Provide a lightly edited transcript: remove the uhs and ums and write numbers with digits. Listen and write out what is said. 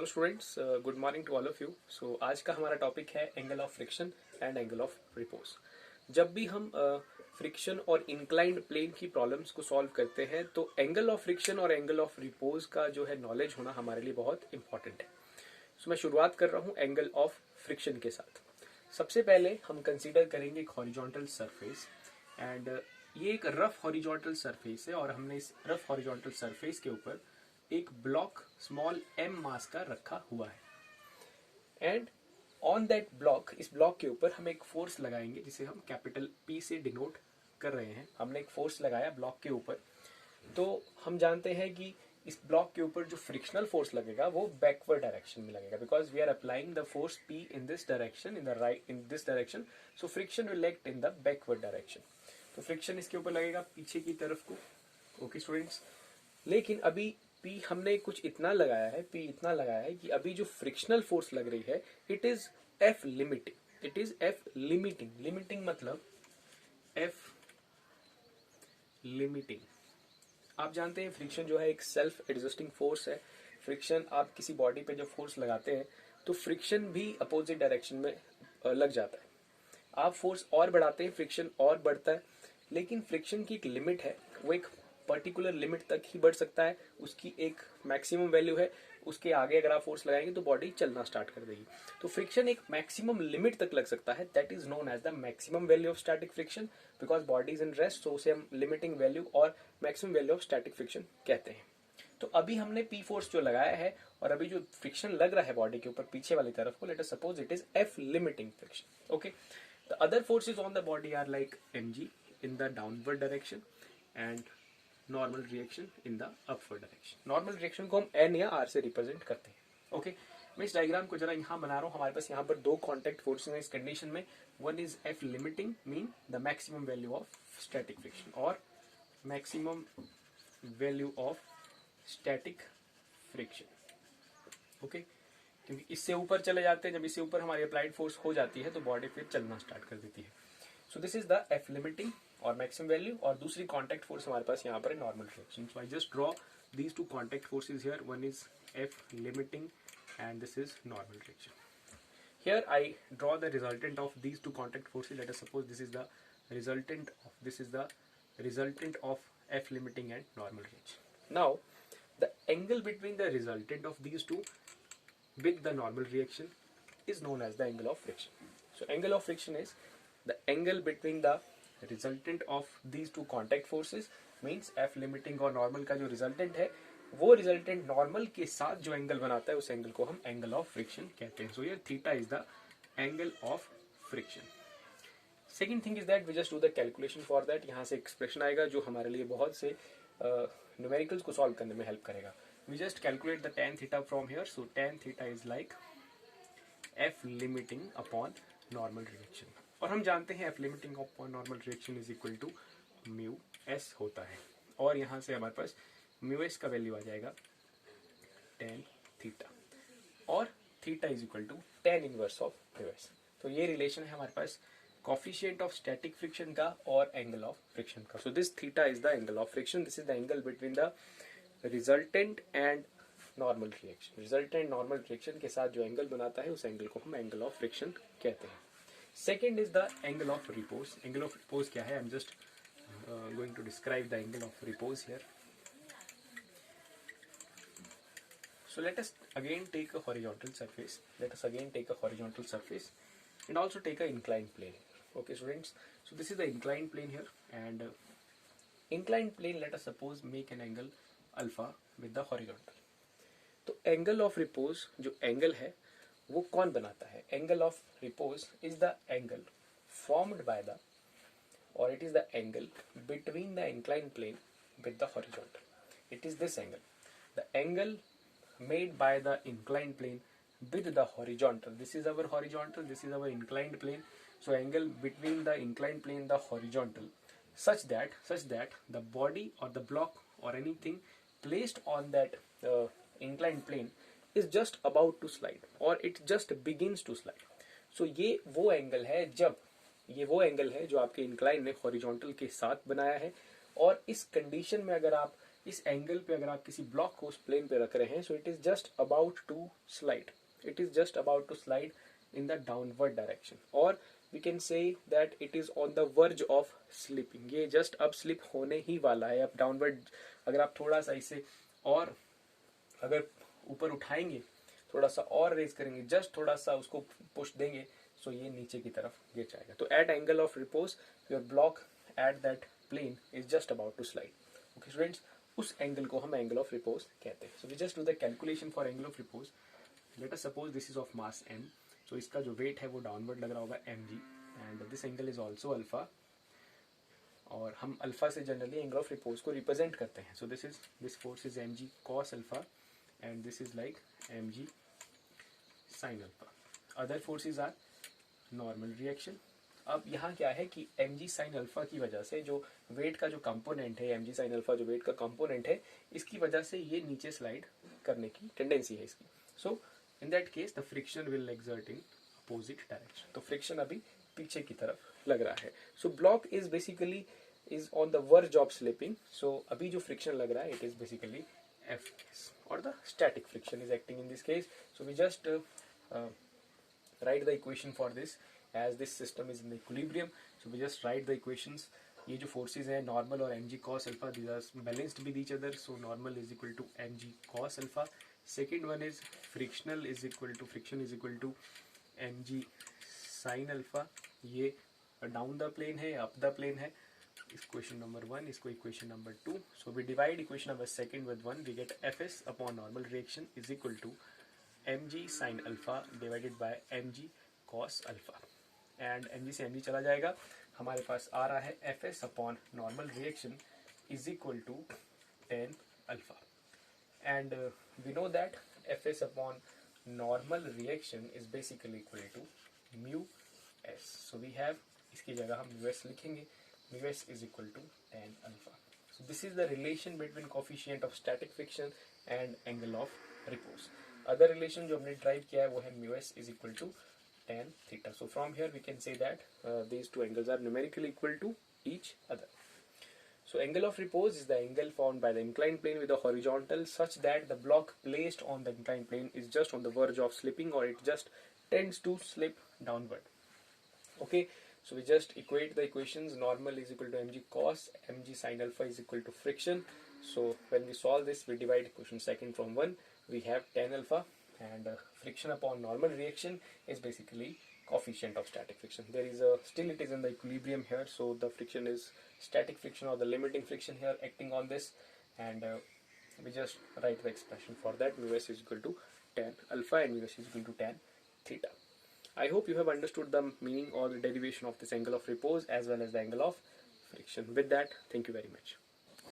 Hello students, good morning to all of you. So आज का हमारा टॉपिक है angle of friction and angle of repose. जब भी हम फ्रिक्शन और इंक्लाइंड प्लेन की प्रॉब्लम्स को सॉल्व करते हैं तो एंगल ऑफ फ्रिक्शन और एंगल ऑफ रिपोज का जो है नॉलेज होना हमारे लिए बहुत इंपॉर्टेंट है। सो मैं शुरुआत कर रहा हूँ एंगल ऑफ फ्रिक्शन के साथ। सबसे पहले हम कंसीडर करेंगे एक हॉरिजॉन्टल सरफेस एंड ये एक रफ हॉरिजॉन्टल सरफेस है और हमने इस रफ हॉरिजॉन्टल सरफेस के ऊपर एक ब्लॉक स्मॉल m मास का रखा हुआ है एंड ऑन दैट ब्लॉक, इस ब्लॉक के ऊपर हम एक फोर्स लगाएंगे जिसे हम कैपिटल P से डिनोट कर रहे हैं। हमने एक फोर्स लगाया ब्लॉक के ऊपर, तो हम जानते हैं कि इस ब्लॉक के ऊपर जो फ्रिक्शनल फोर्स लगेगा वो बैकवर्ड डायरेक्शन में लगेगा, because we are applying the force P in this direction, in this direction, so friction will act in the backward direction. तो फ्रिक्शन इसके ऊपर लगेगा पीछे की तरफ को। ओके स्टूडेंट्स, लेकिन अभी P हमने कुछ इतना लगाया है, P इतना लगाया है कि अभी जो फ्रिक्शनल फोर्स लग रही है it is F limiting, it is F limiting. Limiting मतलब F लिमिटिंग। आप जानते हैं फ्रिक्शन जो है एक सेल्फ एडजस्टिंग फोर्स है। फ्रिक्शन, आप किसी बॉडी पे जब फोर्स लगाते हैं तो फ्रिक्शन भी अपोजिट डायरेक्शन में लग जाता है। आप फोर्स और बढ़ाते हैं, फ्रिक्शन और बढ़ता है, लेकिन फ्रिक्शन की एक लिमिट है, वो एक पर्टिकुलर लिमिट तक ही बढ़ सकता है। उसकी एक मैक्सिमम वैल्यू है, उसके आगे अगर आप फोर्स लगाएंगे तो बॉडी चलना स्टार्ट कर देगी। तो फ्रिक्शन एक मैक्सिमम लिमिट तक लग सकता है, that is known as the maximum value of static friction, because body is in rest, so उसे हम लिमिटिंग वैल्यू और maximum value of static friction कहते हैं। तो अभी हमने P फोर्स जो लगाया है और अभी जो फ्रिक्शन लग रहा है बॉडी के ऊपर पीछे वाली तरफ को, let us suppose it is F limiting friction. Okay, the other forces on the body are like mg in the downward direction and normal reaction in the upward direction. Normal reaction को हम n या r से represent करते हैं। Okay, मैं इस diagram को जरा यहाँ बना रहा हूँ। हमारे पास यहाँ पर दो कॉन्टेक्ट फोर्सेस हैं इस कंडीशन में। One is F limiting, mean the maximum value of static friction, और maximum value of static friction. Okay, क्योंकि इससे ऊपर चले जाते हैं, जब इससे ऊपर हमारी अप्लाइड फोर्स हो जाती है तो बॉडी फिर चलना स्टार्ट कर देती है। So this is the F limiting और मैक्सिमम वैल्यू, और दूसरी कॉन्टैक्ट फोर्स हमारे पास यहाँ पर है normal reaction. So I just draw these two contact forces here, one is F limiting and this is normal reaction. Here I draw the resultant of these two contact forces. Let us suppose this is the resultant of F limiting and normal reaction. Now the angle between the resultant of these two with the normal reaction is known as the angle of friction. So angle of friction is the angle between the resultant of these two contact forces, means F limiting और normal का जो resultant है वो resultant normal के साथ जो angle बनाता है उस एंगल को हम एंगल ऑफ फ्रिक्शन कहते हैं। So here theta is the angle of friction. Second thing is that we just do the calculation for that. यहाँ से एक्सप्रेशन आएगा जो हमारे लिए बहुत से न्यूमेरिकल्स को सॉल्व करने में हेल्प करेगा। We just calculate the tan theta from here. So tan theta is like F limiting upon normal reaction, और हम जानते हैं F limiting upon normal reaction is equal to mu S होता है, और यहाँ से हमारे पास म्यू एस का वैल्यू आ जाएगा tan थीटा, और theta is equal to tan inverse of mu S. तो ये रिलेशन है हमारे पास कोफिशिएंट ऑफ स्टैटिक फ्रिक्शन का और एंगल ऑफ फ्रिक्शन का। So this theta is the angle of friction, this is the angle between the resultant and normal reaction. Resultant normal reaction के साथ जो एंगल बनाता है उस एंगल को हम एंगल ऑफ फ्रिक्शन कहते हैं। Second is the angle of repose. Angle of repose क्या है? I am just going to describe the angle of repose here. So let us again take a horizontal surface. Let us again take a horizontal surface and also take a inclined plane. Okay, students. So this is the inclined plane here, and inclined plane, let us suppose make an angle alpha with the horizontal. तो angle of repose जो angle है वो कौन बनाता है? Angle of repose is the angle formed by the, or it is the angle between the inclined plane with the horizontal. It is this angle. The angle made by the inclined plane with the horizontal. This is our horizontal, this is our inclined plane. So angle between the inclined plane and the horizontal such that the body or the block or anything placed on that inclined plane is just about to slide, or it just begins to slide. So ये वो angle है जो आपके incline ने horizontal के साथ बनाया है, और इस कंडीशन में अगर आप इस एंगल पे अगर आप किसी ब्लॉक को उस प्लेन पे रख रहे हैं, so it is just about to slide, it is just about to slide in the downward direction, or we can say that it is on the verge of slipping. ये just अब slip होने ही वाला है. अब downward अगर आप थोड़ा सा इसे और अगर ऊपर उठाएंगे, थोड़ा सा और रेज करेंगे, जस्ट थोड़ा सा उसको पुश देंगे, सो ये नीचे की तरफ गिर जाएगा. तो at angle of repose your block at that plane is just about to slide. Okay students, उस एंगल को हम एंगल ऑफ रिपोज कहते हैं. So we just do the calculation for angle of repose. Let us suppose this is of mass m. तो इसका जो wait है वो डाउनवर्ड लग रहा होगा mg, and this angle is also alpha, और हम अल्फा से जनरली एंगल ऑफ रिपोज को रिप्रेजेंट करते हैं. So this force is mg cos alpha, and this is like mg sin alpha. Other forces are normal reaction. अब यहाँ क्या है कि mg sin अल्फा की वजह से जो वेट का जो कंपोनेंट है, mg sin अल्फा जो वेट का कंपोनेंट है, इसकी वजह से ये नीचे स्लाइड करने की टेंडेंसी है इसकी. सो in that case the friction will exert in opposite direction. तो friction अभी पीछे की तरफ लग रहा है. So block is basically is on the verge of slipping. So अभी जो friction लग रहा है it is basically Fs, or the static friction is acting in this case. So we just write the equation for this, as this system is in equilibrium. So we just write the equations. ये जो forces हैं normal और mg cos alpha, these are balanced with each other. So normal is equal to mg cos alpha. Second one is frictional is equal to friction is equal to mg sin alpha. ये down the plane है, up the plane है. Equation number 1, इसको equation number 2. So we divide equation number second with 1. We get Fs upon normal reaction is equal to mg sin alpha divided by mg cos alpha. And mg से mg चला जाएगा, हमारे पास आ रहा है Fs upon normal reaction is equal to tan alpha. And we know that Fs upon normal reaction is basically equal to mu s. So we have, इसकी जगह हम mu s लिखेंगे, mu s is equal to tan alpha. So this is the relation between coefficient of static friction and angle of repose. Other relation जो हमने derive किया है वो है mu s is equal to tan theta. So from here we can say that these two angles are numerically equal to each other. So angle of repose is the angle found by the inclined plane with the horizontal such that the block placed on the inclined plane is just on the verge of slipping, or it just tends to slip downward. Okay, so we just equate the equations. Normal is equal to mg cos, mg sin alpha is equal to friction. So when we solve this, we divide equation second from 1. We have tan alpha, and friction upon normal reaction is basically coefficient of static friction. There is a, still it is in the equilibrium here, so the friction is static friction or the limiting friction here acting on this, and we just write the expression for that. Mu s is equal to tan alpha and mu s is equal to tan theta. I hope you have understood the meaning or the derivation of this angle of repose as well as the angle of friction. With that, thank you very much.